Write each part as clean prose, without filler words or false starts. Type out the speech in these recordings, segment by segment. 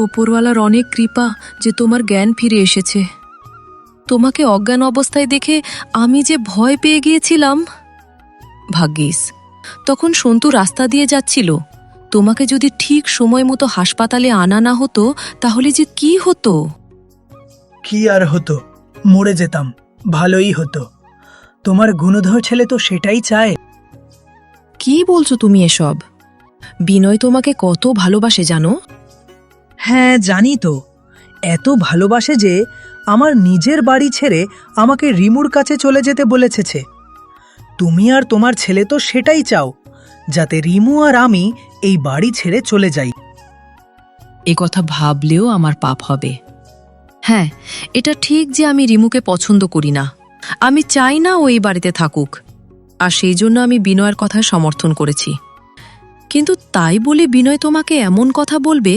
ওপরওয়ালার অনেক কৃপা যে তোমার জ্ঞান ফিরে এসেছে। তোমাকে অজ্ঞান অবস্থায় দেখে আমি যে ভয় পেয়ে গিয়েছিলাম। ভাগ্যিস তখন সন্তু রাস্তা দিয়ে যাচ্ছিল। তোমাকে যদি ঠিক সময় মতো হাসপাতালে আনা না হতো তাহলে যে কি হতো। কি আর হতো, মরে যেতাম, ভালোই হতো। তোমার গুণধর ছেলে তো সেটাই চায়। কি বলছো তুমি এসব? বিনয় তোমাকে কত ভালোবাসে জানো? হ্যাঁ জানি তো, এত ভালোবাসে যে আমার নিজের বাড়ি ছেড়ে আমাকে রিমুর কাছে চলে যেতে বলেছে। তুমি আর তোমার ছেলে তো সেটাই চাও, যাতে রিমু আর আমি এই বাড়ি ছেড়ে চলে যাই। এ কথা ভাবলেও আমার পাপ হবে। হ্যাঁ, এটা ঠিক যে আমি রিমুকে পছন্দ করি না। আমি চাই না ও এই বাড়িতে থাকুক, আর সেই জন্য আমি বিনয়ের কথা সমর্থন করেছি। কিন্তু তাই বলে বিনয় তোমাকে এমন কথা বলবে,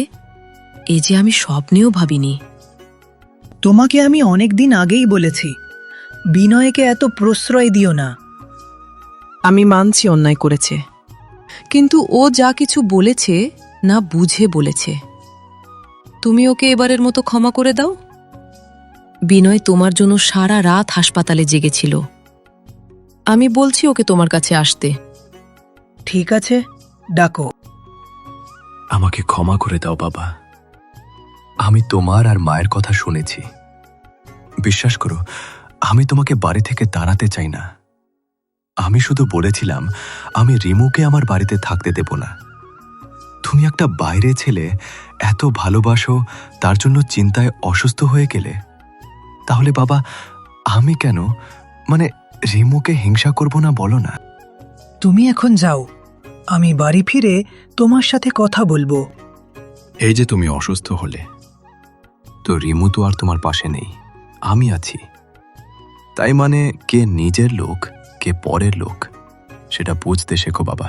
এ যে আমি স্বপ্নেও ভাবিনি। তোমাকে আমি অনেকদিন আগেই বলেছি, বিনয়কে এত প্রশ্রয় দিও না। আমি মানছি অন্যায় করেছে, কিন্তু ও যা কিছু বলেছে না বুঝে বলেছে। তুমি ওকে এবারের মতো ক্ষমা করে দাও। বিনয় তোমার জন্য সারা রাত হাসপাতালে জেগেছিল। আমি বলছি ওকে তোমার কাছে আসতে। ঠিক আছে, ডাকো। আমাকে ক্ষমা করে দাও বাবা। আমি তোমার আর মায়ের কথা শুনেছি। বিশ্বাস করো, আমি তোমাকে বাড়ি থেকে তাড়াতে চাই না। আমি শুধু বলেছিলাম আমি রিমুকে আমার বাড়িতে থাকতে দেব না। তুমি একটা বাইরে ছেলে এত ভালোবাসো, তার জন্য চিন্তায় অসুস্থ হয়ে গেলে। তাহলে বাবা আমি কেন, মানে রিমুকে হিংসা করব না বলো না? তুমি এখন যাও, আমি বাড়ি ফিরে তোমার সাথে কথা বলবো। এই যে তুমি অসুস্থ হলে, তো রিমু তো আর তোমার পাশে নেই, আমি আছি। তাই মানে কে নিজের লোক কে পরের লোক সেটা বুঝতে শেখো বাবা।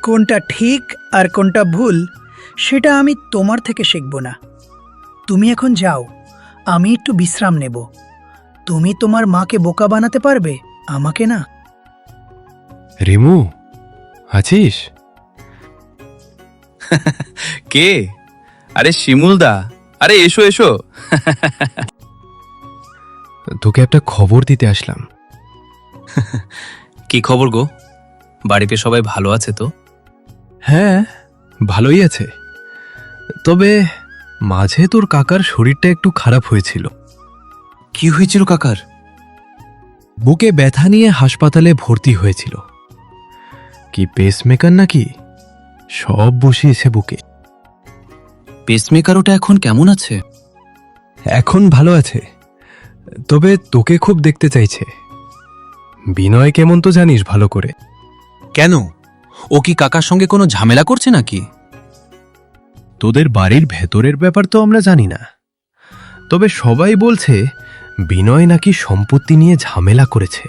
কোনটা ঠিক আর কোনটা ভুল সেটা আমি তোমার থেকে শিখব না। তুমি এখন যাও, আমি একটু বিশ্রাম নেব। তুমি তোমার মাকে বোকা বানাতে পারবে, আমাকে না। রিমু, আছিস? কে? আরে শিমুলদা, আরে এসো এসো। তোকে একটা খবর দিতে আসলাম। কি খবর গো? বাড়িতে সবাই ভালো আছে তো? হ্যাঁ, ভালোই আছে। তবে মাঝে তোর কাকার শরীরটা একটু খারাপ হয়েছিল। কি হয়েছিল কাকার? বুকে ব্যথা নিয়ে হাসপাতালে ভর্তি হয়েছিল। কি পেসমেকার নাকি, সব বসিয়েছে বুকে। পেসমেকার ওটা এখন কেমন আছে? এখন ভালো আছে, তবে তোকে খুব দেখতে চাইছে। বিনয় কেমন তো জানিস ভালো করে। কেন, ও কি কাকার সঙ্গে কোনো ঝামেলা করছে নাকি? তোদের বাড়ির ভেতরের ব্যাপার তো আমরা জানি না, তবে সবাই বলছে বিনয় নাকি সম্পত্তি নিয়ে ঝামেলা করেছে।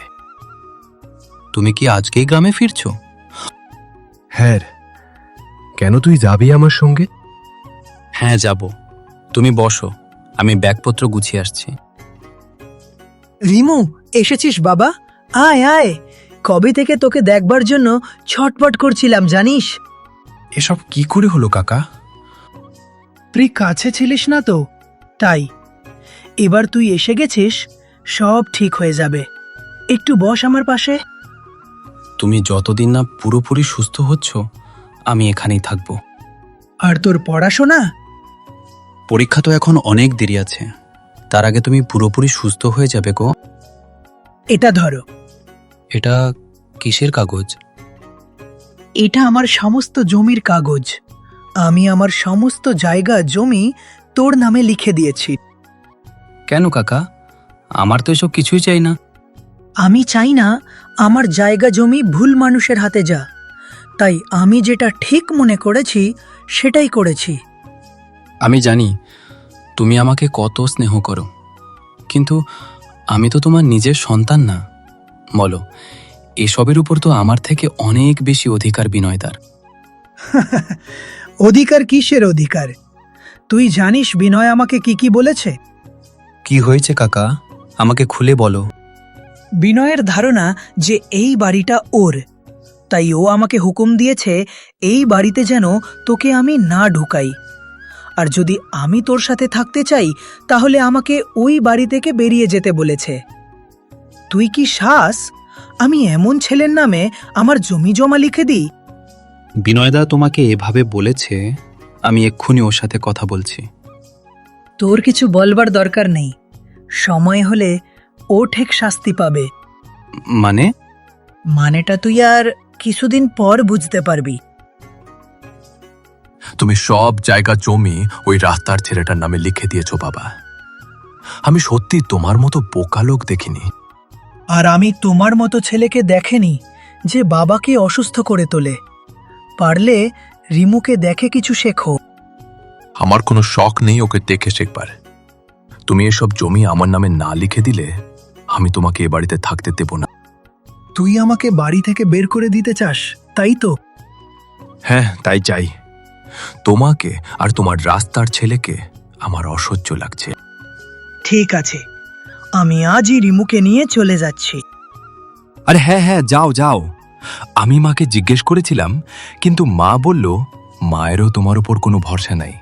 তুমি কি আজকেই গ্রামে ফিরছো? হ্যাঁ, কেন তুই যাবি আমার সঙ্গে? হ্যাঁ যাব। তুমি বসো, আমি ব্যাগপত্র গুছিয়ে আসছি। রিমু, এসেছিস বাবা? আয় আয়, কবে থেকে তোকে দেখবার জন্য ছটপট করছিলাম জানিস। এসব কি করে হলো কাকা? তুই কাছে ছিলিস না তো, তাই। এবার তুই এসে গেছিস, সব ঠিক হয়ে যাবে। একটু বস আমার পাশে। তুমি যতদিন না পুরোপুরি সুস্থ হচ্ছ আমি এখানেই থাকব। আর তোর পড়াশোনা? পরীক্ষা তো এখন অনেক দেরি আছে, তার আগে তুমি পুরোপুরি সুস্থ হয়ে যাবে গো। এটা ধরো। এটা কিসের কাগজ? এটা আমার সমস্ত জমির কাগজ। আমি আমার সমস্ত জায়গা জমি তোর নামে লিখে দিয়েছি। কেন কাকা, আমার তো এসব কিছুই চাই না। আমি চাই না আমার জায়গা জমি ভুল মানুষের হাতে যা, তাই আমি যেটা ঠিক মনে করেছি সেটাই করেছি। আমি জানি তুমি আমাকে কত স্নেহ করো, কিন্তু আমি তো তোমার নিজের সন্তান না। বলো, এসবের উপর তো আমার থেকে অনেক বেশি অধিকার বিনয়দার। অধিকার কিসের অধিকার? তুই জানিস বিনয় আমাকে কি কি বলেছে? কি হয়েছে কাকা, আমাকে খুলে বলো। বিনয়ের ধারণা যে এই বাড়িটা ওর, তাই ও আমাকে হুকুম দিয়েছে এই বাড়িতে যেন তোকে আমি না ঢুকাই। আর যদি আমি তোর সাথে থাকতে চাই তাহলে আমাকে ওই বাড়ি থেকে বেরিয়ে যেতে বলেছে। তুই কি শ্বাস আমি এমন ছেলের নামে আমার জমি জমা লিখে দিই? বিনয়দা তোমাকে এভাবে বলেছে, আমি এক্ষুনি ওর সাথে কথা বলছি। তোর কিছু বলবার দরকার নেই, সময় হলে ও ঠিক শাস্তি পাবে। মানে? মানেটা তুই আর কিছুদিন পর বুঝতে পারবি। তুমি সব জায়গা জমি ওই রাস্তার ছেলেটার নামে লিখে দিয়েছো বাবা। আমি সত্যি তোমার মতো বোকা লোক দেখিনি। আর আমি তোমার মতো ছেলেকে দেখেনি যে বাবাকে অসুস্থ করে তোলে। পারলে রিমুকে দেখে কিছু শেখো। আমার কোনো শখ নেই ওকে দেখে শেখবার। তুমি এসব জমি আমার নামে না লিখে দিলে আমি তোমাকে এ বাড়িতে থাকতে দেব না। তুই আমাকে বাড়ি থেকে বের করে দিতে চাস, তাই তো? হ্যাঁ, তাই চাই। তোমাকে আর তোমার রাস্তার ছেলেকে আমার অসহ্য লাগছে। ঠিক আছে, আমি আজই রিমুকে নিয়ে চলে যাচ্ছি। আরে হ্যাঁ হ্যাঁ, যাও যাও। আমি মাকে জিজ্ঞেস করেছিলাম, কিন্তু মা বলল মায়েরও তোমার উপর কোনো ভরসা নাই।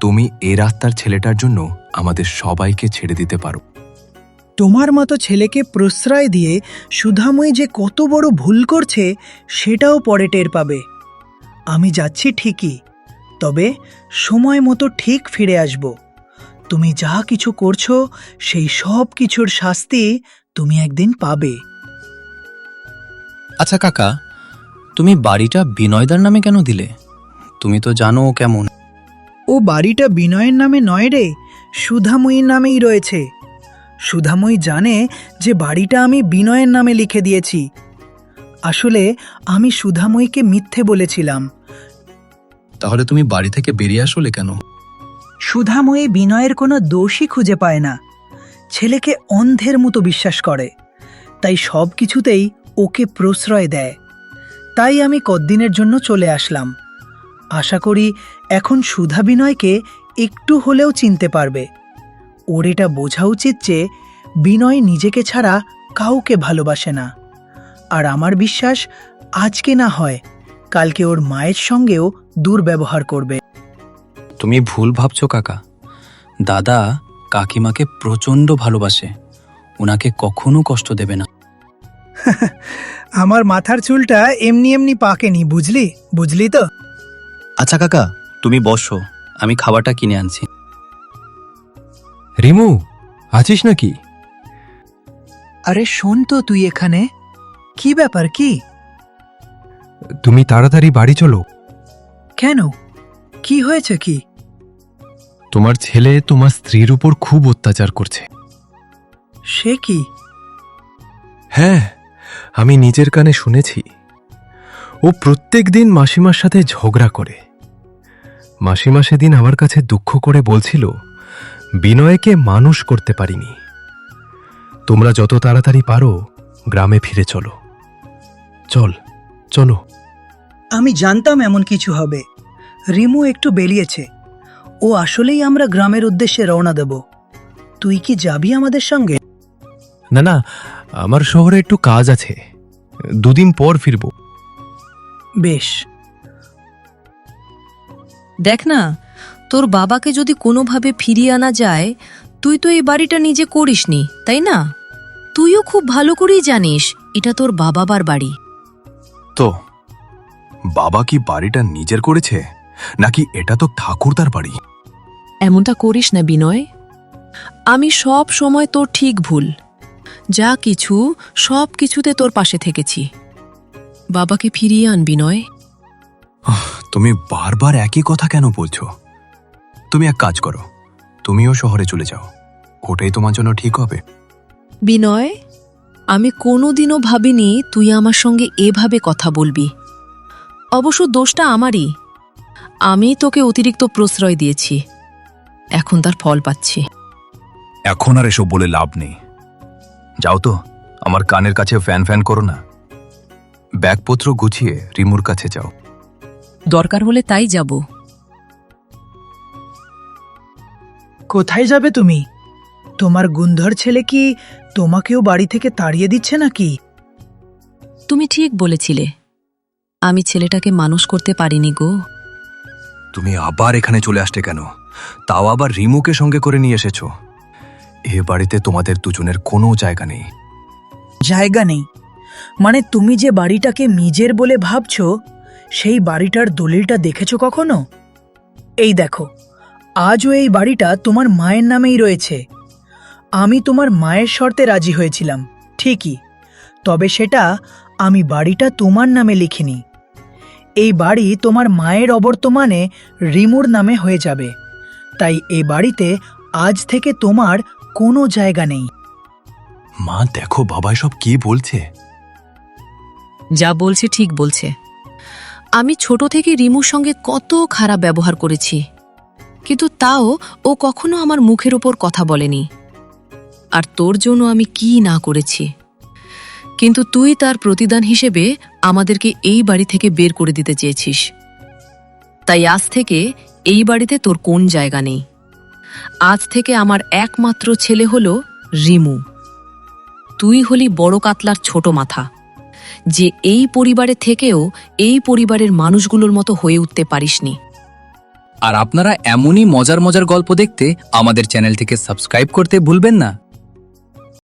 তুমি এ রাস্তার ছেলেটার জন্য আমাদের সবাইকে ছেড়ে দিতে পারো। তোমার মতো ছেলেকে প্রশ্রয় দিয়ে সুধাময়ী যে কত বড় ভুল করছে সেটাও পরে টের পাবে। আমি যাচ্ছি ঠিকই, তবে সময় মতো ঠিক ফিরে আসব। তুমি যা কিছু করছো সেই সব কিছুর শাস্তি তুমি একদিন পাবে। আচ্ছা কাকা, তুমি বাড়িটা বিনয়দার নামে কেন দিলে? তুমি তো জানো ও কেমন। ও বাড়িটা বিনয়ের নামে নয় রে, সুধাময়ীর নামেই রয়েছে। সুধাময়ী জানে যে বাড়িটা আমি বিনয়ের নামে লিখে দিয়েছি। আসলে আমি সুধাময়ীকে মিথ্যে বলেছিলাম। তাহলে তুমি বাড়ি থেকে বেরিয়ে আসলে কেন? সুধাময়ী বিনয়ের কোনো দোষই খুঁজে পায় না, ছেলেকে অন্ধের মতো বিশ্বাস করে, তাই সব কিছুতেই ওকে প্রশ্রয় দেয়। তাই আমি কদিনের জন্য চলে আসলাম। আশা করি এখন সুধা বিনয়কে একটু হলেও চিনতে পারবে। ওর এটা বোঝা উচিত যে বিনয় নিজেকে ছাড়া কাউকে ভালোবাসে না। আর আমার বিশ্বাস আজকে না হয় কালকে ওর মায়ের সঙ্গেও দুর্ব্যবহার করবে। তুমি ভুল ভাবছো কাকা। দাদা কাকিমাকে প্রচণ্ড ভালোবাসে, ওনাকে কখনো কষ্ট দেবে না। আমার মাথার চুলটা এমনি এমনি পাকেনি, বুঝলি তো? আচ্ছা কাকা, তুমি বসো, আমি খাবারটা কিনে আনছি। রিমু, আছিস নাকি? আরে শোন তো, তুই এখানে কি ব্যাপার? কি তুমি তাড়াতাড়ি বাড়ি চলো। কেন, কি হয়েছে? কি? তোমার ছেলে তোমার স্ত্রীর উপর খুব অত্যাচার করছে। সে কি? হ্যাঁ, আমি নিজের কানে শুনেছি। ও প্রত্যেক দিন মাসিমার সাথে ঝগড়া করে। মাসিমা সেদিন আমার কাছে দুঃখ করে বলছিল বিনয়কে মানুষ করতে পারিনি। তোমরা যত তাড়াতাড়ি পারো গ্রামে ফিরে চলো। চলো। আমি জানতাম এমন কিছু হবে। রিমু একটু বেরিয়েছে। ও আসলেই আমরা গ্রামের উদ্দেশ্যে রওনা দেব। তুই কি যাবি আমাদের সঙ্গে? না, আমার শহরে একটু কাজ আছে, 2 দিন পর ফিরব। বেশ। দেখ না, তোর বাবাকে যদি কোনোভাবে ফিরিয়ে আনা যায়, তুই তো এই বাড়িটা নিজে করিসনি, তাই না? তুইও খুব ভালো করেই জানিস এটা তোর বাবার বাড়ি। তো বাবা কি বাড়িটা নিজের করেছে, নাকি এটা তো ঠাকুরদার বাড়ি? এমনটা করিস না বিনয়। আমি সব সময় তোর ঠিক ভুল যা কিছু সব কিছুতে তোর পাশে থেকেছি। বাবাকে ফিরিয়ে আন বিনয়। তুমি বারবার একই কথা কেন বলছো? তুমি এক কাজ করো, তুমিও শহরে চলে যাও, ওটাই তোমার জন্য ঠিক হবে। বিনয়, আমি কোনোদিনও ভাবিনি তুই আমার সঙ্গে এভাবে কথা বলবি। অবশ্য দোষটা আমারই। আমি তোকে অতিরিক্ত প্রশ্রয় দিয়েছি, এখন তার ফল পাচ্ছি। এখন আর এসব বলে লাভ নেই। যাও তো, আমার কানের কাছে ফ্যান করো না। ব্যাগপত্র গুছিয়ে রিমুর কাছে যাও। দরকার হলে তাই যাব। কোথায় যাবে তুমি? তোমার গুন্ধর ছেলে কি তোমাকেও বাড়ি থেকে তাড়িয়ে দিচ্ছে নাকি? তুমি ঠিক বলেছিলে, আমি ছেলেটাকে মানুষ করতে পারিনি গো। তুমি আবার এখানে চলে আসতে কেন? তাও আবার রিমুকে সঙ্গে করে নিয়ে এসেছো। এ বাড়িতে তোমাদের দুজনের কোনো জায়গা নেই। জায়গা নেই মানে তুমি যে বাড়িটাকে নিজের বলে ভাবছো, সেই বাড়িটার দলিলটা দেখেছো কখনো? এই দেখো, আজও এই বাড়িটা তোমার মায়ের নামেই রয়েছে। আমি তোমার মায়ের শর্তে রাজি হয়েছিলাম ঠিকই, তবে সেটা আমি বাড়িটা তোমার নামে লিখিনি। এই বাড়ি তোমার মায়ের অবর্তমানে রিমুর নামে হয়ে যাবে, তাই এই বাড়িতে আজ থেকে তোমার কোনো জায়গা নেই। মা দেখো, বাবা সব কি বলছে। যা বলছে ঠিক বলছে। আমি ছোট থেকে রিমুর সঙ্গে কত খারাপ ব্যবহার করেছি, কিন্তু তাও ও কখনো আমার মুখের ওপর কথা বলেনি। আর তোর জন্য আমি কি না করেছি, কিন্তু তুই তার প্রতিদান হিসেবে আমাদেরকে এই বাড়ি থেকে বের করে দিতে চেয়েছিস। তাই আজ থেকে এই বাড়িতে তোর কোন জায়গা নেই। আজ থেকে আমার একমাত্র ছেলে হলো রিমু। তুই হলি বড় কাতলার ছোট মাথা, যে এই পরিবারে থেকেও এই পরিবারের মানুষগুলোর মতো হয়ে উঠতে পারিসনি। আর আপনারা এমনই মজার মজার গল্প দেখতে আমাদের চ্যানেলটিকে সাবস্ক্রাইব করতে ভুলবেন না।